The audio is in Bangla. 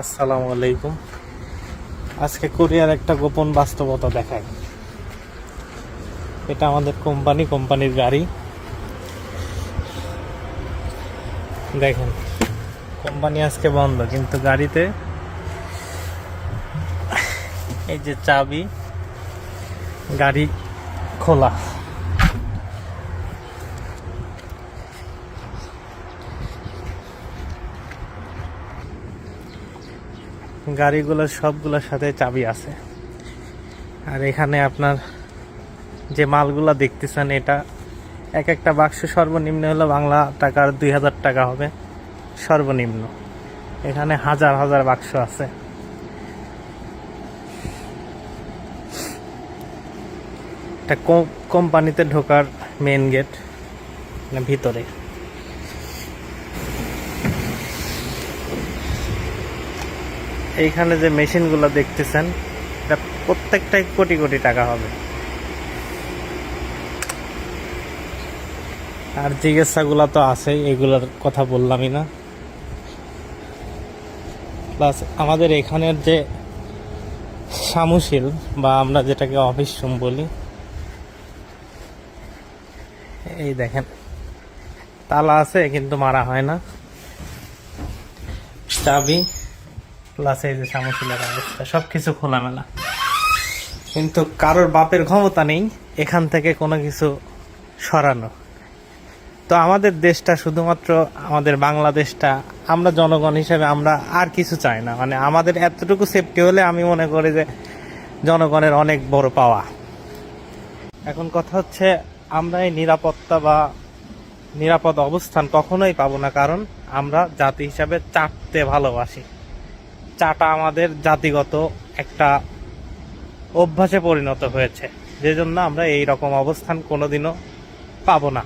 আসসালামু আলাইকুম। আজকে কোরিয়ার একটা গোপন বাস্তবতা দেখায়। এটা আমাদের কোম্পানির গাড়ি। দেখেন, কোম্পানি আজকে বন্ধ, কিন্তু গাড়িতে এই যে চাবি, গাড়ি খোলা। গাড়িগুলোর সবগুলোর সাথে চাবি আছে। আর এখানে আপনার যে মালগুলা দেখতেছেন, এটা এক একটা বাক্স সর্বনিম্ন হলো বাংলা টাকার 2000 টাকা হবে সর্বনিম্ন। এখানে হাজার হাজার বাক্স আছে। এটা কোম্পানিতে ঢোকার মেন গেট, ভিতরে। এইখানে যে মেশিনগুলো দেখতেছেন, এটা প্রত্যেকটাই কোটি কোটি টাকা হবে। আর জিজ্ঞাসাগুলো তো আছেই, এগুলোর কথা বললামই না। প্লাস আমাদের এখানের যে সামুশিল, বা আমরা যেটাকে অফিস রুম বলি, এই দেখেন তালা আছে কিন্তু মারা হয় না, চাবি প্লাস এই যে সামুশিলের অবস্থা, সবকিছু খোলামেলা। কিন্তু কারোর বাপের ক্ষমতা নেই এখান থেকে কোনো কিছু সরানো। তো আমাদের দেশটা, শুধুমাত্র আমাদের বাংলাদেশটা, আমরা জনগণ হিসেবে আমরা আর কিছু চাই না। মানে আমাদের এতটুকু সেফটি হলে আমি মনে করি যে জনগণের অনেক বড় পাওয়া। এখন কথা হচ্ছে, আমরা এই নিরাপত্তা বা নিরাপদ অবস্থান কখনোই পাবো না, কারণ আমরা জাতি হিসাবে চাটতে ভালোবাসি। চাটা আমাদের জাতিগত একটা অভ্যাসে পরিণত হয়েছে, যে জন্য আমরা এই রকম অবস্থান কোনোদিনও পাবো না।